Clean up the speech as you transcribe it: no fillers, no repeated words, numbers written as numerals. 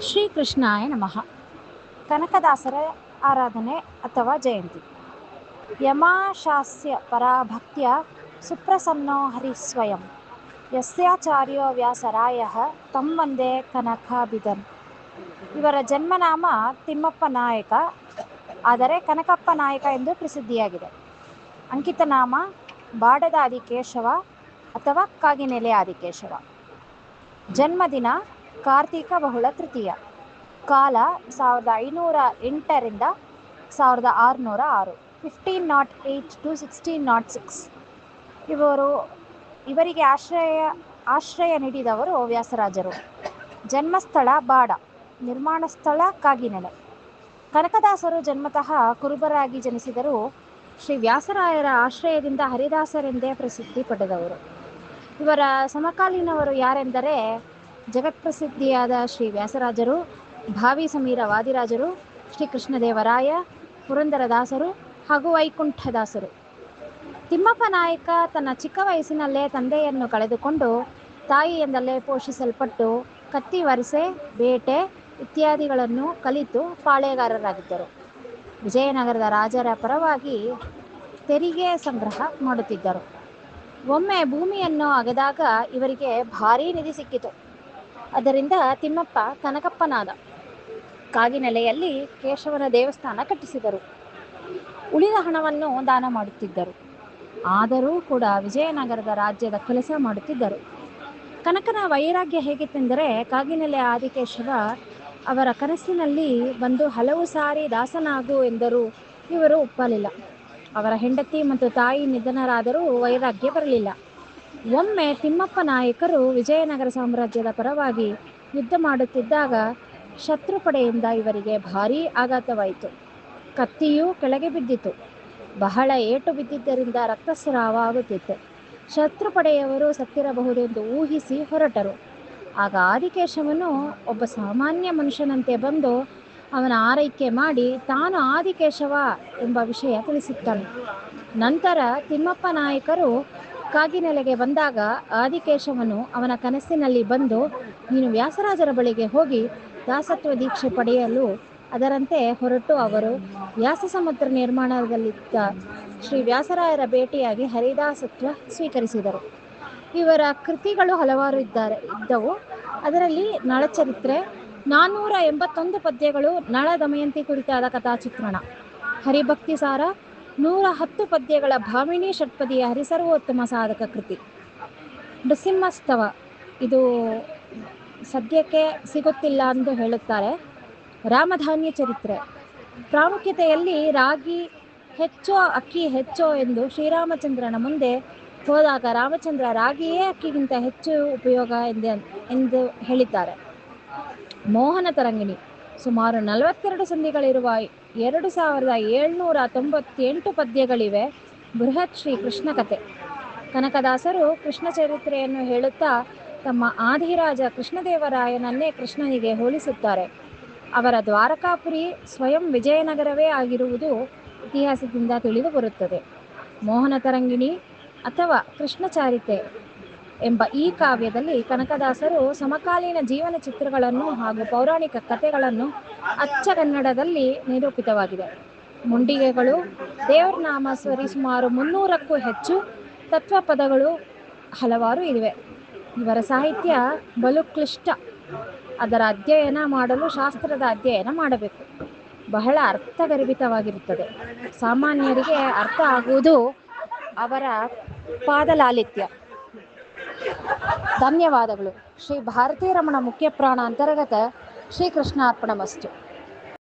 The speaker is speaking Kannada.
ಶ್ರೀಕೃಷ್ಣಾಯ ನಮಃ. ಕನಕದಾಸರ ಆರಾಧನೆ ಅಥವಾ ಜಯಂತಿ. ಯಮಾಶಾಸ್ಯ ಪರಾಭಕ್ತ್ಯ ಸುಪ್ರಸನ್ನೋ ಹರಿಸ್ವಯಂ ಯಸ್ಯಾಚಾರ್ಯೋ ವ್ಯಾಸರಾಯಃ ತಂ ವಂದೇ ಕನಕಾಭಿಧಂ. ಇವರ ಜನ್ಮನಾಮ ತಿಮ್ಮಪ್ಪ ನಾಯಕ, ಆದರೆ ಕನಕಪ್ಪ ನಾಯಕ ಎಂದು ಪ್ರಸಿದ್ಧಿಯಾಗಿದೆ. ಅಂಕಿತ ನಾಮ ಬಾಡದ ಆದಿಕೇಶವ ಅಥವಾ ಕಾಗಿನೆಲೆ ಆದಿಕೇಶವ. ಜನ್ಮದಿನ ಕಾರ್ತಿಕ ಬಹುಳ ತೃತೀಯ. ಕಾಲ 1508 1606, 1508 to 1606. ಇವರಿಗೆ ಆಶ್ರಯ ನೀಡಿದವರು ವ್ಯಾಸರಾಜರು. ಜನ್ಮಸ್ಥಳ ಬಾಡ, ನಿರ್ಮಾಣ ಸ್ಥಳ ಕಾಗಿನೆಲೆ. ಕನಕದಾಸರು ಜನ್ಮತಃ ಕುರುಬರಾಗಿ ಜನಿಸಿದರೂ ಶ್ರೀ ವ್ಯಾಸರಾಯರ ಆಶ್ರಯದಿಂದ ಹರಿದಾಸರೆಂದೇ ಪ್ರಸಿದ್ಧಿ ಪಡೆದವರು. ಇವರ ಸಮಕಾಲೀನವರು ಯಾರೆಂದರೆ ಜಗತ್ಪ್ರಸಿದ್ಧಿಯಾದ ಶ್ರೀ ವ್ಯಾಸರಾಜರು, ಭಾವಿ ಸಮೀರ ವಾದಿರಾಜರು, ಶ್ರೀ ಕೃಷ್ಣದೇವರಾಯ, ಪುರಂದರದಾಸರು ಹಾಗೂ ವೈಕುಂಠದಾಸರು. ತಿಮ್ಮಪ್ಪ ನಾಯಕ ತನ್ನ ಚಿಕ್ಕ ವಯಸ್ಸಿನಲ್ಲೇ ತಂದೆಯನ್ನು ಕಳೆದುಕೊಂಡು ತಾಯಿಯಿಂದಲೇ ಪೋಷಿಸಲ್ಪಟ್ಟು ಕತ್ತಿ ವರಸೆ, ಬೇಟೆ ಇತ್ಯಾದಿಗಳನ್ನು ಕಲಿತು ಪಾಳೆಯಗಾರರಾಗಿದ್ದರು. ವಿಜಯನಗರದ ರಾಜರ ಪರವಾಗಿ ತೆರಿಗೆ ಸಂಗ್ರಹ ಮಾಡುತ್ತಿದ್ದರು. ಒಮ್ಮೆ ಭೂಮಿಯನ್ನು ಅಗೆದಾಗ ಇವರಿಗೆ ಭಾರೀ ನಿಧಿ ಸಿಕ್ಕಿತು. ಅದರಿಂದ ತಿಮ್ಮಪ್ಪ ಕನಕಪ್ಪನಾದ. ಕಾಗಿನೆಲೆಯಲ್ಲಿ ಕೇಶವನ ದೇವಸ್ಥಾನ ಕಟ್ಟಿಸಿದರು. ಉಳಿದ ಹಣವನ್ನು ದಾನ ಮಾಡುತ್ತಿದ್ದರು. ಆದರೂ ಕೂಡ ವಿಜಯನಗರದ ರಾಜ್ಯದ ಕೆಲಸ ಮಾಡುತ್ತಿದ್ದರು. ಕನಕನ ವೈರಾಗ್ಯ ಹೇಗಿತ್ತೆಂದರೆ, ಕಾಗಿನೆಲೆ ಆದಿಕೇಶವ ಅವರ ಕನಸಿನಲ್ಲಿ ಬಂದು ಹಲವು ಸಾರಿ ದಾಸನಾಗು ಎಂದರೂ ಇವರು ಒಪ್ಪಲಿಲ್ಲ. ಅವರ ಹೆಂಡತಿ ಮತ್ತು ತಾಯಿ ನಿಧನರಾದರೂ ವೈರಾಗ್ಯ ಬರಲಿಲ್ಲ. ಒಮ್ಮೆ ತಿಮ್ಮಪ್ಪ ನಾಯಕರು ವಿಜಯನಗರ ಸಾಮ್ರಾಜ್ಯದ ಪರವಾಗಿ ಯುದ್ಧ ಮಾಡುತ್ತಿದ್ದಾಗ ಶತ್ರುಪಡೆಯಿಂದ ಇವರಿಗೆ ಭಾರೀ ಆಘಾತವಾಯಿತು. ಕತ್ತಿಯೂ ಕೆಳಗೆ ಬಿದ್ದಿತು. ಬಹಳ ಏಟು ಬಿದ್ದಿದ್ದರಿಂದ ರಕ್ತಸ್ರಾವ ಆಗುತ್ತಿತ್ತು. ಶತ್ರುಪಡೆಯವರು ಸತ್ತಿರಬಹುದೆಂದು ಊಹಿಸಿ ಹೊರಟರು. ಆಗ ಆದಿಕೇಶವನು ಒಬ್ಬ ಸಾಮಾನ್ಯ ಮನುಷ್ಯನಂತೆ ಬಂದು ಅವನ ಆರೈಕೆ ಮಾಡಿ ತಾನು ಆದಿಕೇಶವ ಎಂಬ ವಿಷಯ ತಿಳಿಸುತ್ತಾನೆ. ನಂತರ ತಿಮ್ಮಪ್ಪ ನಾಯಕರು ಕಾಗಿನೆಲೆಗೆ ಬಂದಾಗ ಆದಿಕೇಶವನು ಅವನ ಕನಸಿನಲ್ಲಿ ಬಂದು, ನೀನು ವ್ಯಾಸರಾಜರ ಬಳಿಗೆ ಹೋಗಿ ದಾಸತ್ವ ದೀಕ್ಷೆ ಪಡೆಯಲು ಅದರಂತೆ ಹೊರಟು ಅವರು ವ್ಯಾಸಸಮುದ್ರ ನಿರ್ಮಾಣದಲ್ಲಿದ್ದ ಶ್ರೀ ವ್ಯಾಸರಾಯರ ಭೇಟಿಯಾಗಿ ಹರಿದಾಸತ್ವ ಸ್ವೀಕರಿಸಿದರು. ಇವರ ಕೃತಿಗಳು ಹಲವಾರು ಇದ್ದವು. ಅದರಲ್ಲಿ ನಳಚರಿತ್ರೆ, 481 ಪದ್ಯಗಳು, ನಳ ದಮಯಂತಿ ಕುರಿತಾದ ಕಥಾಚಿತ್ರಣ, ಹರಿಭಕ್ತಿ ಸಾರ, 110 ಪದ್ಯಗಳ ಭಾಮಿನಿ ಷಟ್ಪದಿಯ ಹರಿಸರ್ವೋತ್ತಮ ಸಾಧಕ ಕೃತಿ, ನೃಸಿಂಹಸ್ತವ, ಇದು ಸದ್ಯಕ್ಕೆ ಸಿಗುತ್ತಿಲ್ಲ ಎಂದು ಹೇಳುತ್ತಾರೆ, ರಾಮಧಾನ್ಯ ಚರಿತ್ರೆ. ಪ್ರಾಮುಖ್ಯತೆಯಲ್ಲಿ ರಾಗಿ ಹೆಚ್ಚೋ ಅಕ್ಕಿ ಹೆಚ್ಚೋ ಎಂದು ಶ್ರೀರಾಮಚಂದ್ರನ ಮುಂದೆ ಹೋದಾಗ ರಾಮಚಂದ್ರ ರಾಗಿಯೇ ಅಕ್ಕಿಗಿಂತ ಹೆಚ್ಚು ಉಪಯೋಗ ಎಂದು ಹೇಳಿದ್ದಾರೆ. ಮೋಹನ ತರಂಗಿಣಿ, ಸುಮಾರು 42 ಸಂಧಿಗಳಿರುವ 2798 ಪದ್ಯಗಳಿವೆ. ಬೃಹತ್ ಶ್ರೀ ಕೃಷ್ಣ ಕಥೆ. ಕನಕದಾಸರು ಕೃಷ್ಣ ಚರಿತ್ರೆಯನ್ನು ಹೇಳುತ್ತಾ ತಮ್ಮ ಆದಿರಾಜ ಕೃಷ್ಣದೇವರಾಯನನ್ನೇ ಕೃಷ್ಣನಿಗೆ ಹೋಲಿಸುತ್ತಾರೆ. ಅವರ ದ್ವಾರಕಾಪುರಿ ಸ್ವಯಂ ವಿಜಯನಗರವೇ ಆಗಿರುವುದು ಇತಿಹಾಸದಿಂದ ತಿಳಿದು ಬರುತ್ತದೆ. ಮೋಹನ ತರಂಗಿಣಿ ಅಥವಾ ಕೃಷ್ಣಚಾರಿತೆ ಎಂಬ ಈ ಕಾವ್ಯದಲ್ಲಿ ಕನಕದಾಸರು ಸಮಕಾಲೀನ ಜೀವನ ಚಿತ್ರಗಳನ್ನು ಹಾಗೂ ಪೌರಾಣಿಕ ಕಥೆಗಳನ್ನು ಅಚ್ಚ ಕನ್ನಡದಲ್ಲಿ ನಿರೂಪಿತವಾಗಿದೆ. ಮುಂಡಿಗೆಗಳು, ದೇವರ ನಾಮ ಸ್ವರಿ ಸುಮಾರು 300ಕ್ಕೂ ಹೆಚ್ಚು, ತತ್ವಪದಗಳು ಹಲವಾರು ಇವೆ. ಇವರ ಸಾಹಿತ್ಯ ಬಲು ಕ್ಲಿಷ್ಟ. ಅದರ ಅಧ್ಯಯನ ಮಾಡಲು ಶಾಸ್ತ್ರದ ಅಧ್ಯಯನ ಮಾಡಬೇಕು. ಬಹಳ ಅರ್ಥಗರ್ಭಿತವಾಗಿರುತ್ತದೆ. ಸಾಮಾನ್ಯರಿಗೆ ಅರ್ಥ ಆಗುವುದು ಅವರ ಪಾದಲಾಲಿತ್ಯ. ಧನ್ಯವಾದಗಳು. ಶ್ರೀ ಭಾರತೀ ರಮಣ ಮುಖ್ಯ ಪ್ರಾಣ ಅಂತರ್ಗತ ಶ್ರೀಕೃಷ್ಣ ಅರ್ಪಣಮಸ್ತು.